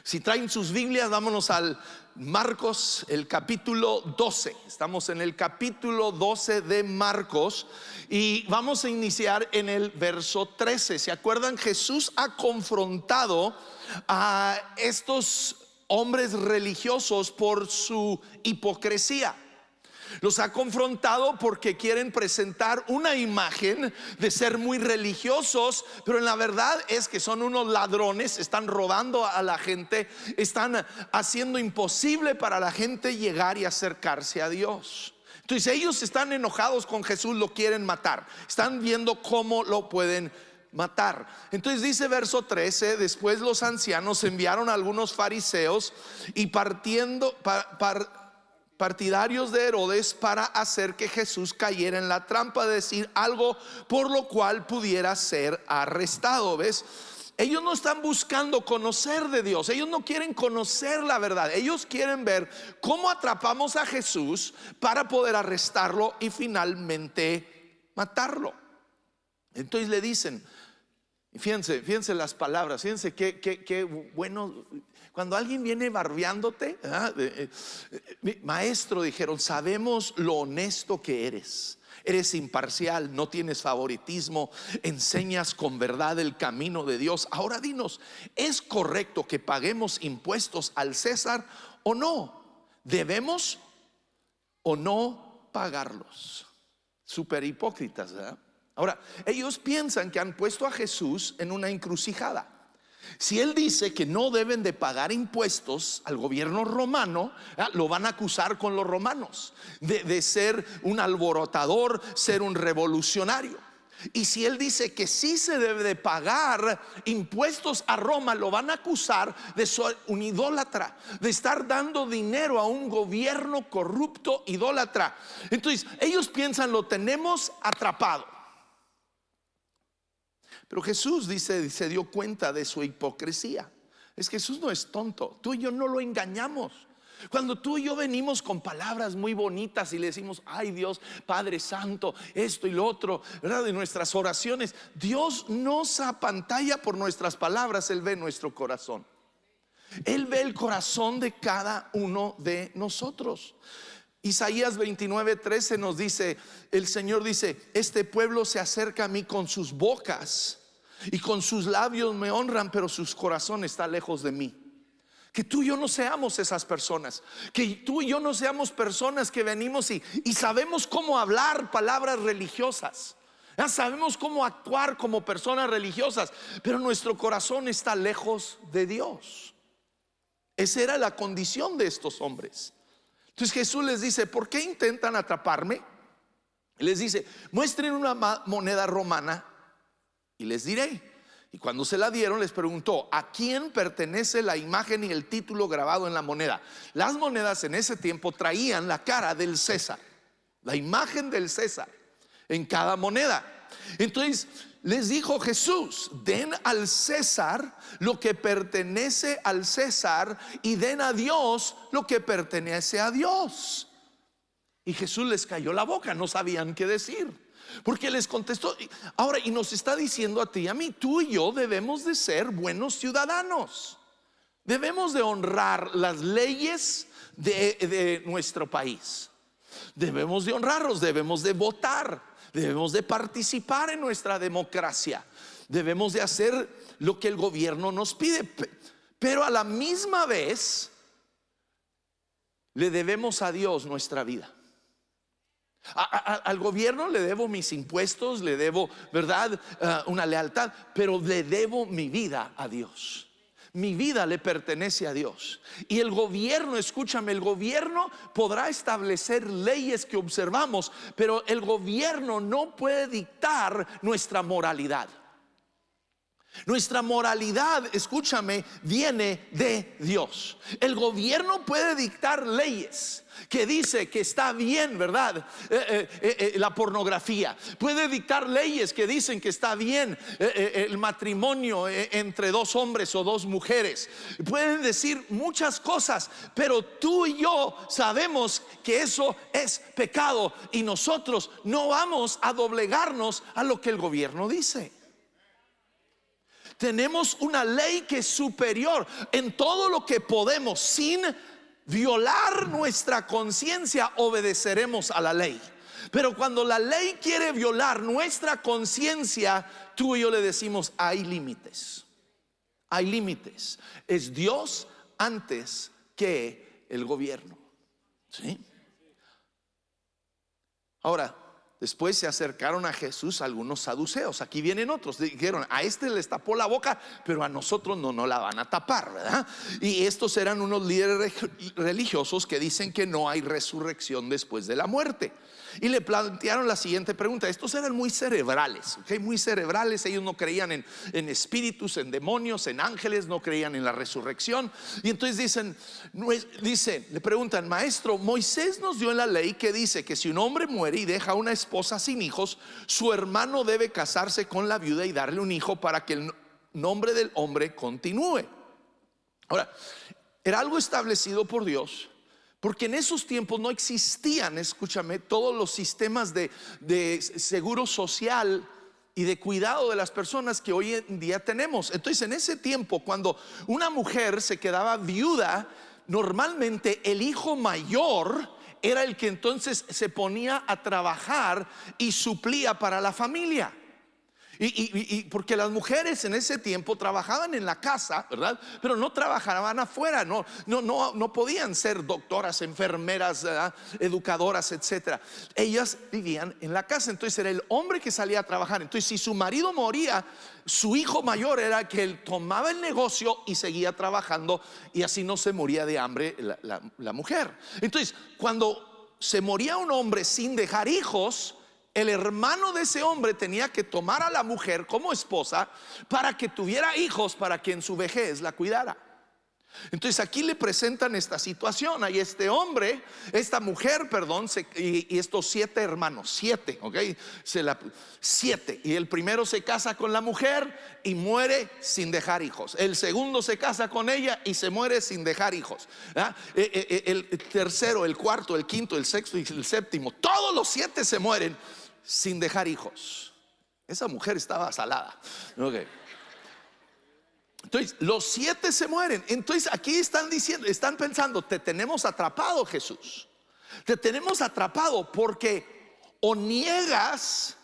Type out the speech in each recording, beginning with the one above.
Si traen sus Biblias, vámonos al Marcos, el capítulo 12. Estamos en el capítulo 12 de Marcos y vamos a iniciar en el verso 13. ¿Se acuerdan? Jesús ha confrontado a estos hombres religiosos por su hipocresía. Los ha confrontado porque quieren presentar una imagen de ser muy religiosos, pero en la verdad es que son unos ladrones, están robando a la gente, están haciendo imposible para la gente llegar y acercarse a Dios. Entonces ellos están enojados con Jesús, lo quieren matar, están viendo cómo lo pueden matar. Entonces dice verso 13: después los ancianos enviaron a algunos fariseos y partidarios de Herodes para hacer que Jesús cayera en la trampa de decir algo por lo cual pudiera ser arrestado. ¿Ves? Ellos no están buscando conocer de Dios, ellos no quieren conocer la verdad, ellos quieren ver cómo atrapamos a Jesús para poder arrestarlo y finalmente matarlo. Entonces le dicen, fíjense las palabras, fíjense qué bueno. Cuando alguien viene barbeándote, maestro, dijeron, sabemos lo honesto que eres. Eres imparcial, no tienes favoritismo, enseñas con verdad el camino de Dios. Ahora dinos, ¿es correcto que paguemos impuestos al César o no? ¿Debemos o no pagarlos? Súper hipócritas, ¿verdad? Ahora, ellos piensan que han puesto a Jesús en una encrucijada. Si él dice que no deben de pagar impuestos al gobierno romano, lo van a acusar con los romanos de ser un alborotador, ser un revolucionario. Y si él dice que sí se debe de pagar impuestos a Roma, lo van a acusar de ser un idólatra, de estar dando dinero a un gobierno corrupto, idólatra. Entonces ellos piensan, lo tenemos atrapado. Pero Jesús dice, se dio cuenta de su hipocresía. Es que Jesús no es tonto, tú y yo no lo engañamos. Cuando tú y yo venimos con palabras muy bonitas y le decimos, ay Dios, Padre Santo, esto y lo otro, ¿verdad? De nuestras oraciones, Dios no se apantalla por nuestras palabras, Él ve nuestro corazón. Él ve el corazón de cada uno de nosotros. Isaías 29:13 nos dice, el Señor dice, este pueblo se acerca a mí con sus bocas y con sus labios me honran, pero su corazón está lejos de mí. Que tú y yo no seamos esas personas, que tú y yo no seamos personas que venimos y sabemos cómo hablar palabras religiosas, ya sabemos cómo actuar como personas religiosas, pero nuestro corazón está lejos de Dios. Esa era la condición de estos hombres. Entonces Jesús les dice, ¿por qué intentan atraparme? Les dice, muestren una moneda romana y les diré. Y cuando se la dieron, les preguntó, ¿a quién pertenece la imagen y el título grabado en la moneda? Las monedas en ese tiempo traían la cara del César, la imagen del César en cada moneda. Entonces les dijo Jesús, den al César lo que pertenece al César y den a Dios lo que pertenece a Dios. Y Jesús les cayó la boca, no sabían qué decir, porque les contestó. Ahora, y nos está diciendo a ti y a mí, tú y yo debemos de ser buenos ciudadanos. Debemos de honrar las leyes de nuestro país. Debemos de honrarlos, debemos de votar. Debemos de participar en nuestra democracia. Debemos de hacer lo que el gobierno nos pide. Pero a la misma vez le debemos a Dios nuestra vida. Al gobierno le debo mis impuestos, le debo, ¿verdad? Una lealtad, pero le debo mi vida a Dios. Mi vida le pertenece a Dios. Y el gobierno, escúchame, el gobierno podrá establecer leyes que observamos, pero el gobierno no puede dictar nuestra moralidad. Nuestra moralidad, escúchame, viene de Dios. El gobierno puede dictar leyes que dice que está bien, ¿verdad? La pornografía. Puede dictar leyes que dicen que está bien el matrimonio entre dos hombres o dos mujeres. Pueden decir muchas cosas, pero tú y yo sabemos que eso es pecado y nosotros no vamos a doblegarnos a lo que el gobierno dice. Tenemos una ley que es superior en todo lo que podemos. Sin violar nuestra conciencia, obedeceremos a la ley. Pero cuando la ley quiere violar nuestra conciencia, tú y yo le decimos: hay límites. Hay límites. Es Dios antes que el gobierno. ¿Sí? Ahora, después se acercaron a Jesús algunos saduceos. Aquí vienen otros. Dijeron: a este les tapó la boca, pero a nosotros no la van a tapar, ¿verdad? Y estos eran unos líderes religiosos que dicen que no hay resurrección después de la muerte. Y le plantearon la siguiente pregunta. Estos eran muy cerebrales, ¿okay? Muy cerebrales. Ellos no creían en espíritus, en demonios, en ángeles. No creían en la resurrección. Y entonces le preguntan: maestro, Moisés nos dio en la ley que dice que si un hombre muere y deja una esposa sin hijos, su hermano debe casarse con la viuda y darle un hijo para que el nombre del hombre continúe. Ahora, era algo establecido por Dios, porque en esos tiempos no existían, escúchame, todos los sistemas de seguro social y de cuidado de las personas que hoy en día tenemos. Entonces, en ese tiempo, cuando una mujer se quedaba viuda, normalmente el hijo mayor era el que entonces se ponía a trabajar y suplía para la familia. Y porque las mujeres en ese tiempo trabajaban en la casa, ¿verdad? Pero no trabajaban afuera, no podían ser doctoras, enfermeras, ¿verdad? Educadoras, etcétera. Ellas vivían en la casa. Entonces era el hombre que salía a trabajar. Entonces, si su marido moría, su hijo mayor era que él tomaba el negocio y seguía trabajando, y así no se moría de hambre la mujer. Entonces, cuando se moría un hombre sin dejar hijos, el hermano de ese hombre tenía que tomar a la mujer como esposa para que tuviera hijos, para que en su vejez la cuidara. Entonces aquí le presentan esta situación. Hay este hombre, esta mujer, perdón, y estos 7 hermanos, 7, ¿ok? 7. Y el primero se casa con la mujer y muere sin dejar hijos. El segundo se casa con ella y se muere sin dejar hijos. El tercero, el cuarto, el quinto, el sexto y el séptimo, todos los 7 se mueren sin dejar hijos. Esa mujer estaba salada, okay. Entonces los 7 se mueren. Entonces aquí están pensando: te tenemos atrapado, Jesús. Te tenemos atrapado porque o niegas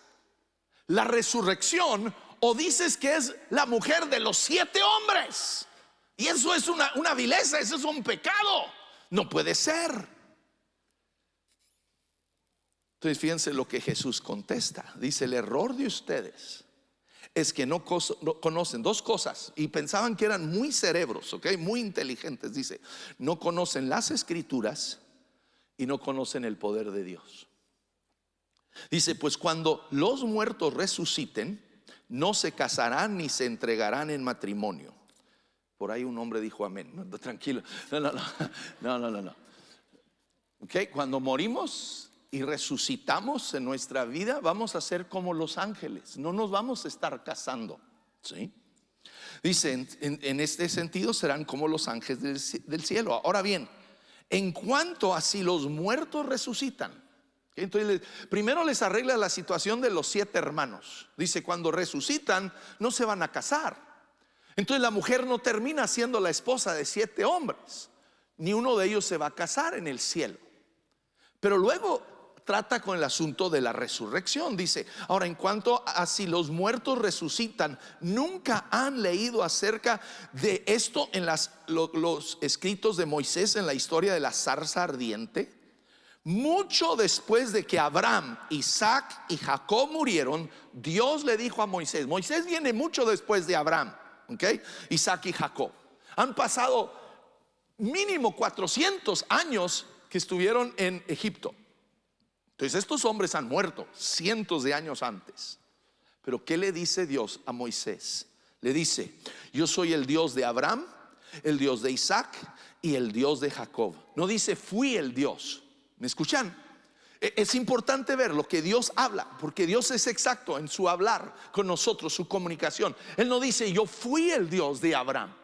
la resurrección o dices que es la mujer de los 7 hombres. Y eso es una vileza, eso es un pecado. No puede ser. Entonces fíjense lo que Jesús contesta. Dice: el error de ustedes es que no conocen 2 cosas. Y pensaban que eran muy cerebros, ¿ok? Muy inteligentes. Dice: no conocen las escrituras y no conocen el poder de Dios. Dice: pues cuando los muertos resuciten, no se casarán ni se entregarán en matrimonio. Por ahí un hombre dijo amén. No, tranquilo. No. ¿Ok? Cuando morimos y resucitamos en nuestra vida, vamos a ser como los ángeles. No nos vamos a estar casando, ¿sí? Dice: en este sentido serán como los ángeles del cielo. Ahora bien, en cuanto a si los muertos resucitan, ¿okay? Entonces primero les arregla la situación de los 7 hermanos. Dice: cuando resucitan no se van a casar. Entonces la mujer no termina siendo la esposa de 7 hombres. Ni uno de ellos se va a casar en el cielo. Pero luego trata con el asunto de la resurrección. Dice: ahora, en cuanto a si los muertos resucitan, ¿nunca han leído acerca de esto en los escritos de Moisés, en la historia de la zarza ardiente? Mucho después de que Abraham, Isaac y Jacob murieron, Dios le dijo a Moisés. Moisés viene mucho después de Abraham, ¿ok? Isaac y Jacob. Han pasado mínimo 400 años que estuvieron en Egipto. Entonces estos hombres han muerto cientos de años antes. Pero ¿qué le dice Dios a Moisés? Le dice: yo soy el Dios de Abraham, el Dios de Isaac y el Dios de Jacob. No dice fui el Dios. ¿Me escuchan? Es importante ver lo que Dios habla, porque Dios es exacto en su hablar con nosotros, su comunicación. Él no dice yo fui el Dios de Abraham.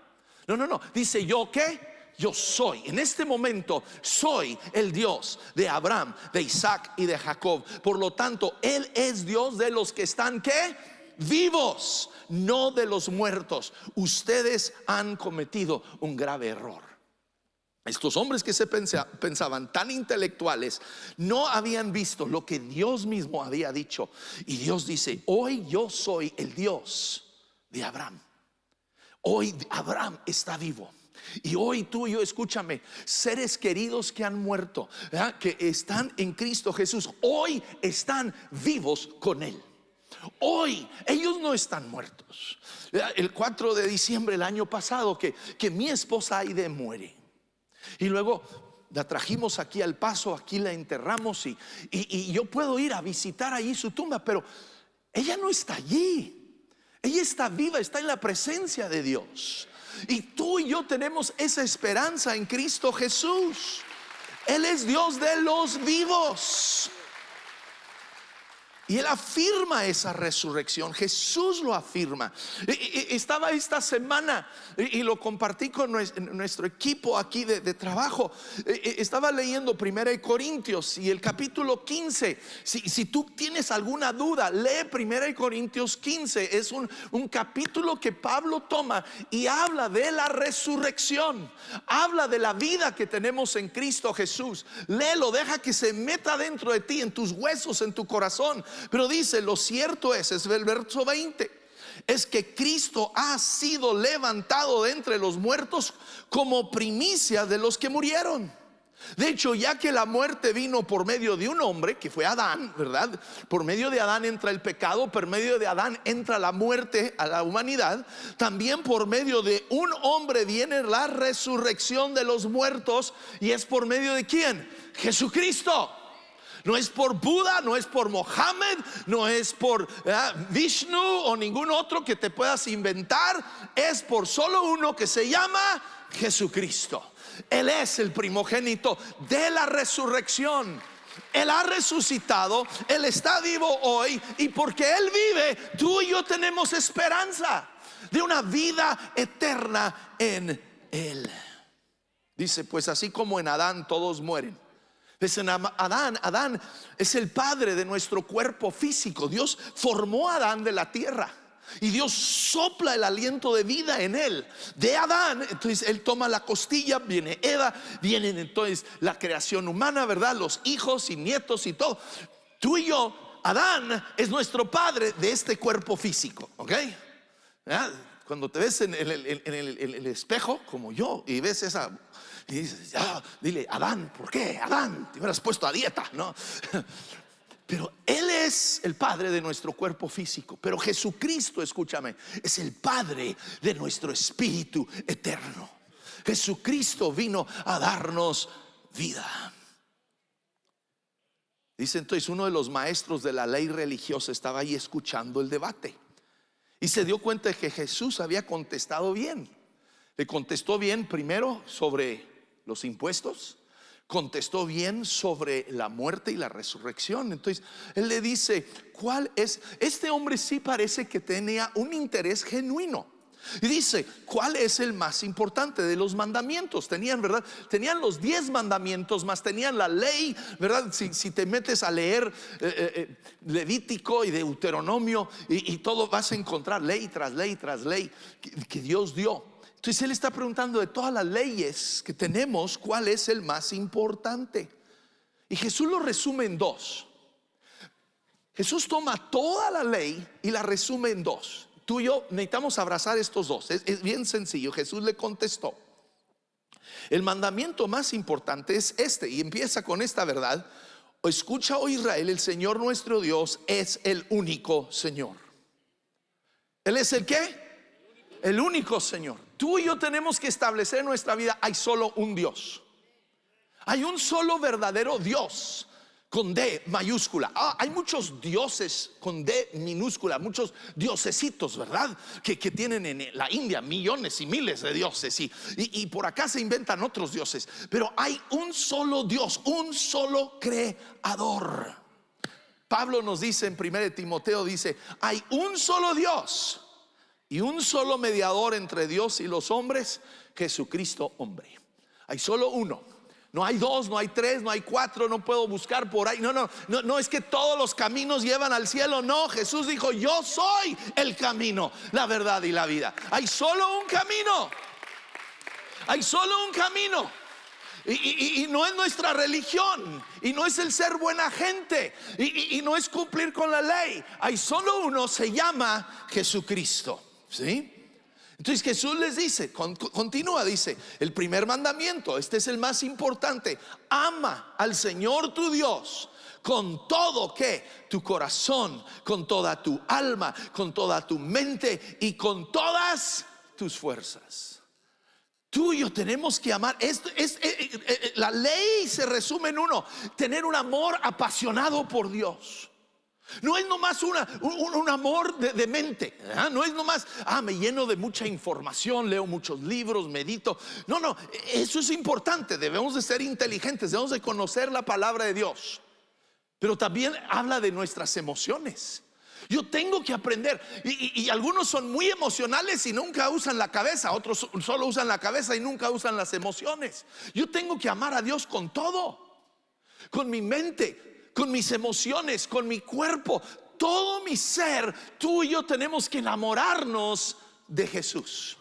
No. Dice yo ¿qué? Yo soy, en este momento soy el Dios de Abraham, de Isaac y de Jacob. Por lo tanto, Él es Dios de los que están ¿qué? vivos, no de los muertos. Ustedes han cometido un grave error. Estos hombres que se pensaban tan intelectuales no habían visto lo que Dios mismo había dicho. Y Dios dice: hoy yo soy el Dios de Abraham. Hoy Abraham está vivo. Y hoy tú y yo, escúchame, seres queridos que han muerto, ¿verdad?, que están en Cristo Jesús, hoy están vivos con Él. Hoy ellos no están muertos. El 4 de diciembre del año pasado que mi esposa Aide muere, y luego la trajimos aquí al Paso, aquí la enterramos, y yo puedo ir a visitar allí su tumba, pero ella no está allí. Ella está viva, está en la presencia de Dios. Y tú y yo tenemos esa esperanza en Cristo Jesús. Él es Dios de los vivos. Y Él afirma esa resurrección. Jesús lo afirma. Estaba esta semana y lo compartí con nuestro equipo aquí de trabajo. Estaba leyendo 1 Corintios y el capítulo 15. Si tú tienes alguna duda, lee 1 Corintios 15. Es un capítulo que Pablo toma y habla de la resurrección. Habla de la vida que tenemos en Cristo Jesús. Léelo, deja que se meta dentro de ti, en tus huesos, en tu corazón. Pero dice: lo cierto es el verso 20, es que Cristo ha sido levantado de entre los muertos como primicia de los que murieron. De hecho, ya que la muerte vino por medio de un hombre, que fue Adán, ¿verdad? Por medio de Adán entra el pecado, por medio de Adán entra la muerte a la humanidad. También por medio de un hombre viene la resurrección de los muertos. ¿Y es por medio de quién? Jesucristo. No es por Buda, no es por Mohammed, no es por Vishnu o ningún otro que te puedas inventar. Es por solo uno, que se llama Jesucristo. Él es el primogénito de la resurrección. Él ha resucitado, Él está vivo hoy, y porque Él vive, tú y yo tenemos esperanza de una vida eterna en Él. Dice: pues así como en Adán todos mueren. Pues en Adán es el padre de nuestro cuerpo físico. Dios formó a Adán de la tierra y Dios sopla el aliento de vida en él. De Adán, entonces él toma la costilla, viene Eva, vienen entonces la creación humana, ¿verdad? Los hijos y nietos y todo. Tú y yo, Adán es nuestro padre de este cuerpo físico, ¿ok? ¿Verdad? Cuando te ves en el espejo como yo y ves esa, y dices: dile, Adán, ¿por qué? Adán, te hubieras puesto a dieta, ¿no? Pero Él es el padre de nuestro cuerpo físico. Pero Jesucristo, escúchame, es el padre de nuestro espíritu eterno. Jesucristo vino a darnos vida. Dice entonces: uno de los maestros de la ley religiosa estaba ahí escuchando el debate y se dio cuenta de que Jesús había contestado bien. Le contestó bien primero sobre los impuestos, contestó bien sobre la muerte y la resurrección. Entonces él le dice: ¿cuál es? Este hombre sí parece que tenía un interés genuino. Y dice: ¿cuál es el más importante de los mandamientos? Tenían, ¿verdad? Tenían los 10 mandamientos, más tenían la ley, ¿verdad? Si te metes a leer Levítico y Deuteronomio y todo, vas a encontrar ley tras ley tras ley que Dios dio. Entonces él está preguntando: de todas las leyes que tenemos, ¿cuál es el más importante? Y Jesús lo resume en 2. Jesús toma toda la ley y la resume en 2. Tú y yo necesitamos abrazar estos 2. Es bien sencillo. Jesús le contestó: el mandamiento más importante es este, y empieza con esta verdad: escucha, oh Israel, el Señor nuestro Dios es el único Señor. ¿Él es el qué? El único Señor. Tú y yo tenemos que establecer en nuestra vida: hay solo un Dios. Hay un solo verdadero Dios, con D mayúscula. Hay muchos dioses con D minúscula, muchos diosesitos, ¿verdad? Que tienen en la India millones y miles de dioses, y por acá se inventan otros dioses. Pero hay un solo Dios, un solo creador. Pablo nos dice en 1 Timoteo, dice: hay un solo Dios y un solo mediador entre Dios y los hombres, Jesucristo hombre. Hay solo uno. No hay dos, no hay tres, no hay cuatro, no puedo buscar por ahí. No es que todos los caminos llevan al cielo. No, Jesús dijo: yo soy el camino, la verdad y la vida. Hay solo un camino. Hay solo un camino. Y no es nuestra religión, y no es el ser buena gente, y no es cumplir con la ley. Hay solo uno, se llama Jesucristo. ¿Sí? Entonces Jesús les dice, continúa, dice: el primer mandamiento, este es el más importante: ama al Señor tu Dios con todo, ¿qué? Tu corazón, con toda tu alma, con toda tu mente y con todas tus fuerzas. Tú y yo tenemos que amar. La ley se resume en uno: tener un amor apasionado por Dios. No es nomás un amor de mente, ¿eh? No es nomás, me lleno de mucha información, leo muchos libros, medito. No, eso es importante. Debemos de ser inteligentes, debemos de conocer la palabra de Dios. Pero también habla de nuestras emociones. Yo tengo que aprender, y algunos son muy emocionales y nunca usan la cabeza. Otros solo usan la cabeza y nunca usan las emociones. Yo tengo que amar a Dios con todo, con mi mente, con mis emociones, con mi cuerpo, todo mi ser. Tú y yo tenemos que enamorarnos de Jesús,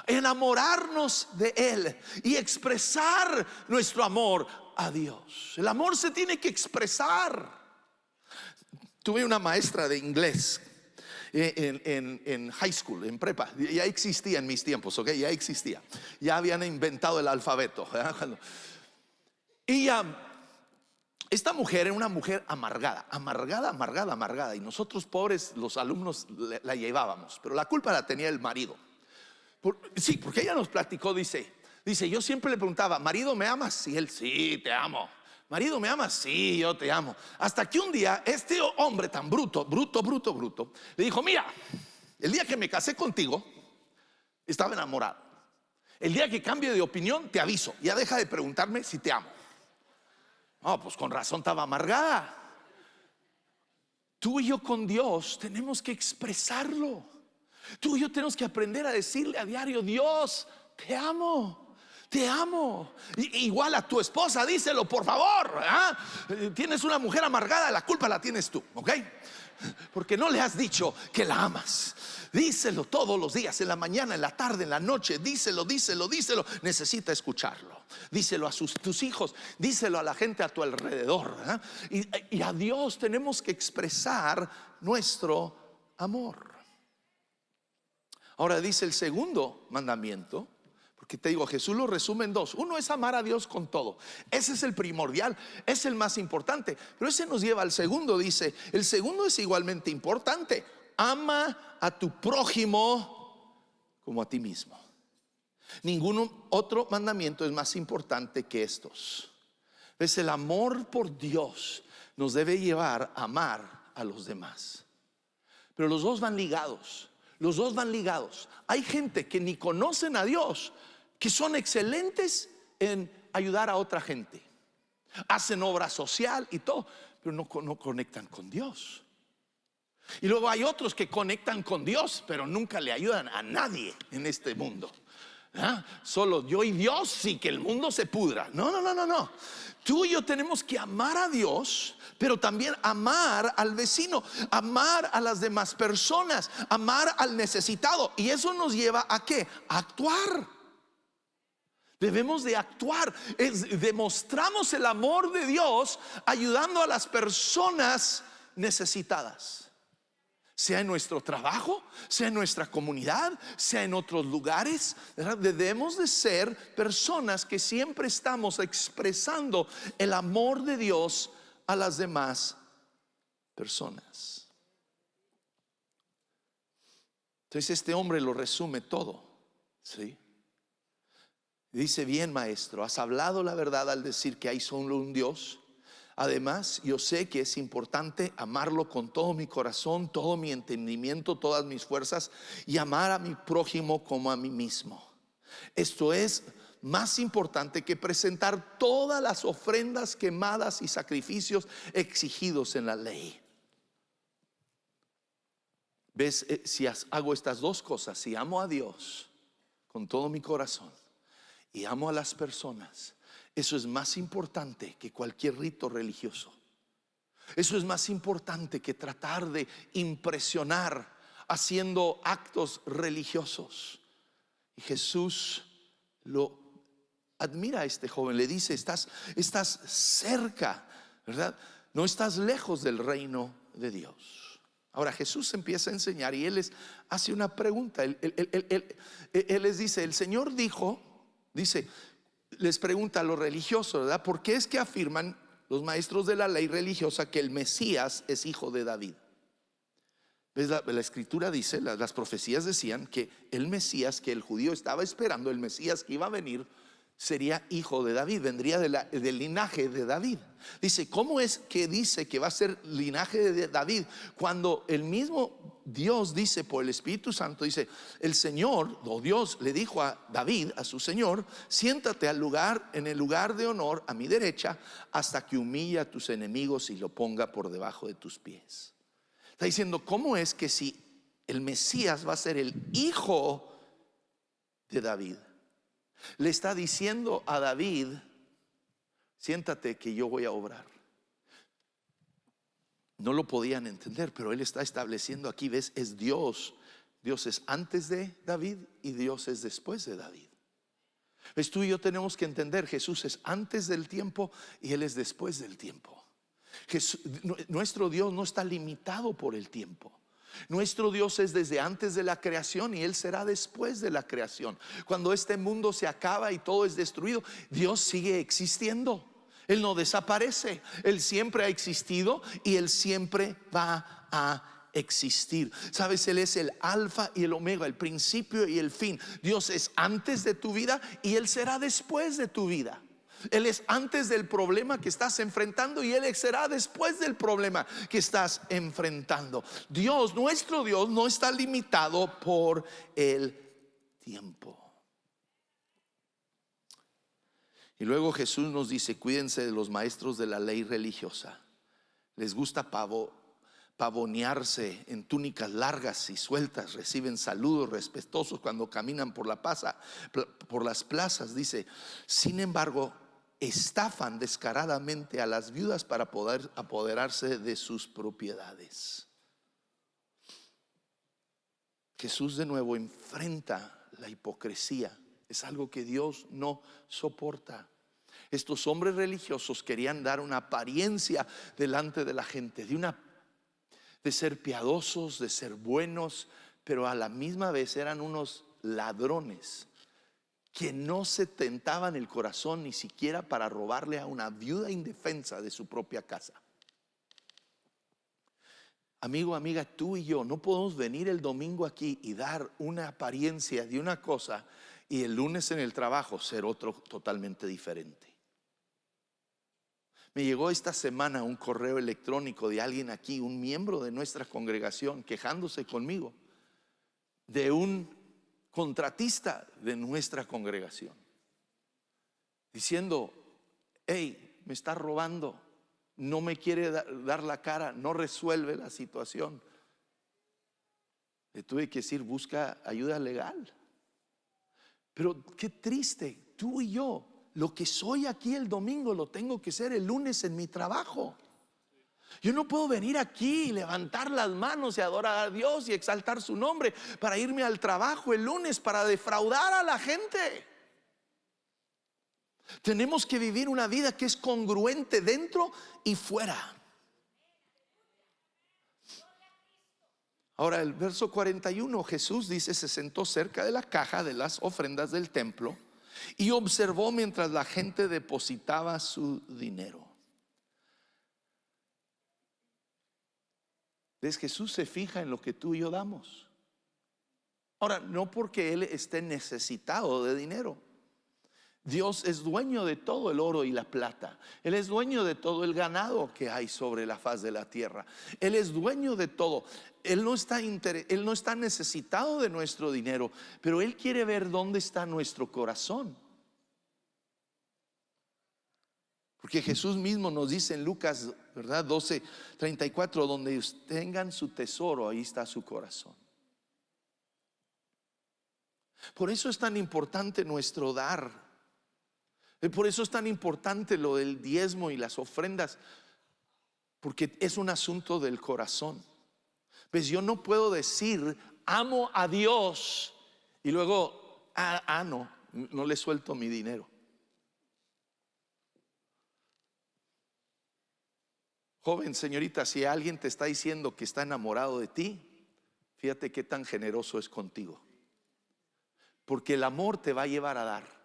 enamorarnos de Él y expresar nuestro amor a Dios. El amor se tiene que expresar. Tuve una maestra de inglés en high school, en prepa. Ya existía en mis tiempos, ¿ok? Ya existía. Ya habían inventado el alfabeto. Y esta mujer era una mujer amargada. Y nosotros, pobres, los alumnos, la llevábamos. Pero la culpa la tenía el marido. Sí, porque ella nos platicó, dice, yo siempre le preguntaba: marido, ¿me amas? Y él: sí, te amo. Marido, ¿me amas? Sí, yo te amo. Hasta que un día este hombre tan bruto le dijo: mira, el día que me casé contigo estaba enamorado. El día que cambie de opinión te aviso. Ya deja de preguntarme si te amo. No, pues con razón estaba amargada. Tú y yo con Dios tenemos que expresarlo. Tú y yo tenemos que aprender a decirle a diario: Dios, te amo. Te amo. Igual a tu esposa, díselo, por favor. Tienes una mujer amargada, la culpa la tienes tú, ¿ok? Porque no le has dicho que la amas. Díselo todos los días, en la mañana, en la tarde, en la noche. Díselo. Necesita escucharlo. Díselo a tus hijos, díselo a la gente a tu alrededor. Y a Dios tenemos que expresar nuestro amor. Ahora dice el segundo mandamiento, porque te digo, Jesús lo resume en dos. Uno es amar a Dios con todo. Ese es el primordial, es el más importante. Pero ese nos lleva al segundo. Dice, el segundo es igualmente importante: ama a tu prójimo como a ti mismo. Ningún otro mandamiento es más importante que estos. ¿Ves? El amor por Dios nos debe llevar a amar a los demás. Pero los dos van ligados. Hay gente que ni conocen a Dios, que son excelentes en ayudar a otra gente, hacen obra social y todo, pero no conectan con Dios. Y luego hay otros que conectan con Dios, pero nunca le ayudan a nadie en este mundo. Solo yo y Dios, y que el mundo se pudra. No. Tú y yo tenemos que amar a Dios, pero también amar al vecino, amar a las demás personas, amar al necesitado. Y eso nos lleva a ¿qué? A actuar. Debemos de actuar. Demostramos el amor de Dios ayudando a las personas necesitadas, sea en nuestro trabajo, sea en nuestra comunidad, sea en otros lugares. Debemos de ser personas que siempre estamos expresando el amor de Dios a las demás personas. Entonces este hombre lo resume todo, ¿sí? Dice: bien, maestro, has hablado la verdad al decir que hay solo un Dios. Además, yo sé que es importante amarlo con todo mi corazón, todo mi entendimiento, todas mis fuerzas, y amar a mi prójimo como a mí mismo. Esto es más importante que presentar todas las ofrendas quemadas y sacrificios exigidos en la ley. ¿Ves? Si hago estas dos cosas, si amo a Dios con todo mi corazón y amo a las personas, Eso es más importante que cualquier rito religioso. Eso es más importante que tratar de impresionar haciendo actos religiosos. Y Jesús lo admira a este joven, le dice: estás cerca, ¿verdad? No estás lejos del reino de Dios. Ahora Jesús empieza a enseñar y él les hace una pregunta. Él les dice: el Señor dice, les pregunta a los religiosos, ¿verdad? ¿Por qué es que afirman los maestros de la ley religiosa que el Mesías es hijo de David? ¿Ves? La escritura dice, las profecías decían que el Mesías que el judío estaba esperando, el Mesías que iba a venir, sería hijo de David, vendría del linaje de David. Dice: ¿cómo es que dice que va a ser linaje de David cuando el mismo Dios dice por el Espíritu Santo, dice, el Señor o Dios le dijo a David, a su Señor: siéntate en el lugar de honor a mi derecha, hasta que humille a tus enemigos y lo ponga por debajo de tus pies? Está diciendo: ¿cómo es que si el Mesías va a ser el hijo de David, le está diciendo a David: siéntate que yo voy a obrar? No lo podían entender, pero él está estableciendo aquí, ¿ves? Es Dios. Dios es antes de David y Dios es después de David. ¿Ves? Tú y yo tenemos que entender: Jesús es antes del tiempo y Él es después del tiempo. Nuestro Dios no está limitado por el tiempo. Nuestro Dios es desde antes de la creación y Él será después de la creación. Cuando este mundo se acaba y todo es destruido, Dios sigue existiendo. Él no desaparece. Él siempre ha existido y Él siempre va a existir. Sabes, Él es el alfa y el omega, el principio y el fin. Dios es antes de tu vida y Él será después de tu vida. Él es antes del problema que estás enfrentando y Él será después del problema que estás enfrentando. Dios, nuestro Dios, no está limitado por el tiempo. Y luego Jesús nos dice: cuídense de los maestros de la ley religiosa. Les gusta pavonearse en túnicas largas y sueltas. Reciben saludos respetuosos cuando caminan por las plazas. Dice: sin embargo, estafan descaradamente a las viudas para poder apoderarse de sus propiedades. Jesús de nuevo enfrenta la hipocresía. Es algo que Dios no soporta. Estos hombres religiosos querían dar una apariencia delante de la gente, de ser piadosos, de ser buenos, pero a la misma vez eran unos ladrones que no se tentaban el corazón ni siquiera para robarle a una viuda indefensa de su propia casa. Amigo, amiga, tú y yo no podemos venir el domingo aquí y dar una apariencia de una cosa y el lunes en el trabajo ser otro totalmente diferente. Me llegó esta semana un correo electrónico de alguien aquí, un miembro de nuestra congregación, quejándose conmigo de un contratista de nuestra congregación, diciendo: hey, me está robando, no me quiere dar la cara, no resuelve la situación. Le tuve que decir: busca ayuda legal. Pero qué triste, tú y yo, lo que soy aquí el domingo lo tengo que ser el lunes en mi trabajo. Yo no puedo venir aquí y levantar las manos y adorar a Dios y exaltar su nombre para irme al trabajo el lunes para defraudar a la gente. Tenemos que vivir una vida que es congruente dentro y fuera. Ahora el verso 41, Jesús dice: se sentó cerca de la caja de las ofrendas del templo y observó mientras la gente depositaba su dinero. ¿Ves? Jesús se fija en lo que tú y yo damos. Ahora, no porque Él esté necesitado de dinero. Dios es dueño de todo el oro y la plata. Él es dueño de todo el ganado que hay sobre la faz de la tierra. Él es dueño de todo. Él no está necesitado de nuestro dinero, pero Él quiere ver dónde está nuestro corazón. Porque Jesús mismo nos dice en Lucas, ¿verdad? 12:34, donde tengan su tesoro, ahí está su corazón. Por eso es tan importante nuestro dar. Y por eso es tan importante lo del diezmo y las ofrendas, porque es un asunto del corazón. Pues yo no puedo decir amo a Dios y luego no le suelto mi dinero. Joven, señorita, si alguien te está diciendo que está enamorado de ti, fíjate qué tan generoso es contigo, porque el amor te va a llevar a dar.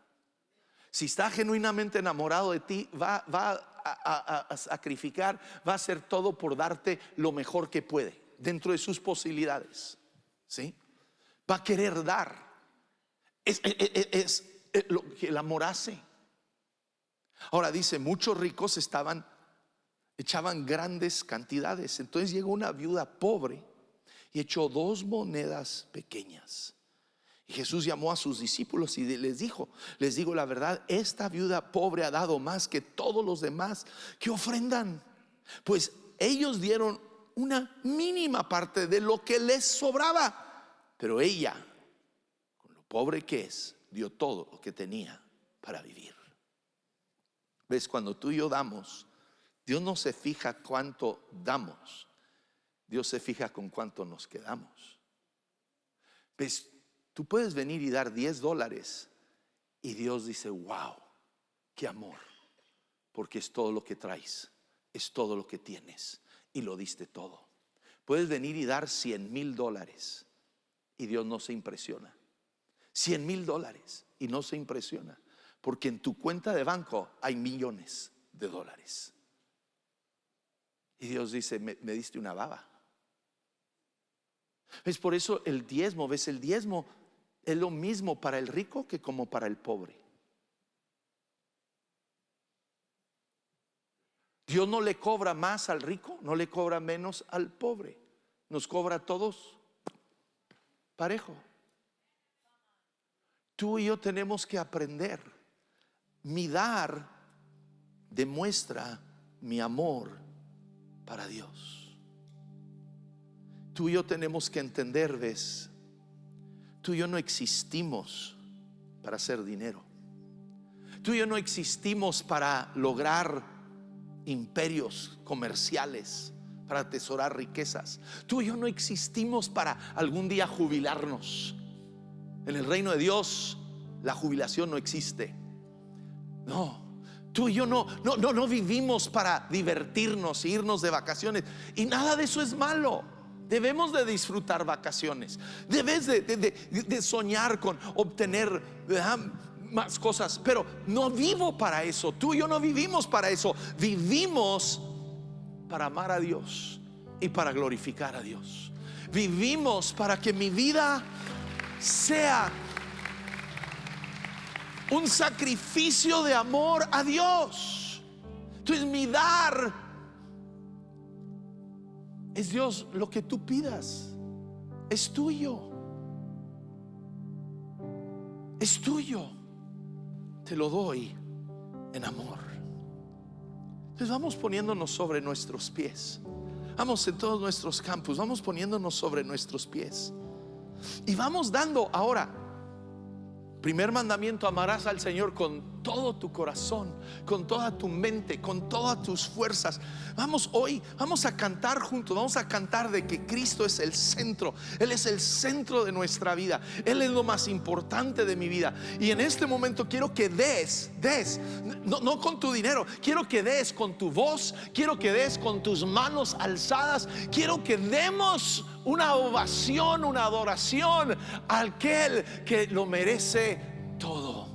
Si está genuinamente enamorado de ti, va a sacrificar, va a hacer todo por darte lo mejor que puede dentro de sus posibilidades, ¿sí? Va a querer dar. Es lo que el amor hace. Ahora dice, muchos ricos echaban grandes cantidades. Entonces llegó una viuda pobre y echó 2 monedas pequeñas. Y Jesús llamó a sus discípulos y les dijo: les digo la verdad, esta viuda pobre ha dado más que todos los demás que ofrendan, pues ellos dieron una mínima parte de lo que les sobraba, pero ella, con lo pobre que es, dio todo lo que tenía para vivir. ¿Ves? Cuando tú y yo damos, Dios no se fija cuánto damos, Dios se fija con cuánto nos quedamos. ¿Ves? Tú puedes venir y dar $10 y Dios dice: wow, qué amor, porque es todo lo que traes, es todo lo que tienes y lo diste todo. Puedes venir y dar $100,000 y Dios no se impresiona. $100,000 y no se impresiona, porque en tu cuenta de banco hay millones de dólares. Y Dios dice: me diste una baba. Es por eso el diezmo, ¿ves? El diezmo es lo mismo para el rico que como para el pobre. Dios no le cobra más al rico, no le cobra menos al pobre. Nos cobra a todos parejo. Tú y yo tenemos que aprender. Mi dar demuestra mi amor para Dios. Tú y yo tenemos que entender, ¿ves? Tú y yo no existimos para hacer dinero. Tú y yo no existimos para lograr imperios comerciales, para atesorar riquezas. Tú y yo no existimos para algún día jubilarnos. En el reino de Dios la jubilación no existe. No, tú y yo no vivimos para divertirnos e irnos de vacaciones. Y nada de eso es malo. Debemos de disfrutar vacaciones. Debes de soñar con obtener más cosas. Pero no vivo para eso. Tú y yo no vivimos para eso. Vivimos para amar a Dios y para glorificar a Dios. Vivimos para que mi vida sea un sacrificio de amor a Dios. Entonces mi dar es: Dios, lo que tú pidas es tuyo. Es tuyo. Te lo doy en amor. Entonces vamos poniéndonos sobre nuestros pies. Vamos en todos nuestros campos, vamos poniéndonos sobre nuestros pies. Y vamos dando ahora. Primer mandamiento: amarás al Señor con todo tu corazón, con toda tu mente, con todas tus fuerzas. Hoy vamos a cantar juntos. Vamos a cantar de que Cristo es el centro. Él es el centro de nuestra vida. Él es lo más importante de mi vida. Y en este momento quiero que des, no con tu dinero. Quiero que des con tu voz. Quiero que des con tus manos alzadas. Quiero que demos una ovación, una adoración a aquel que lo merece todo.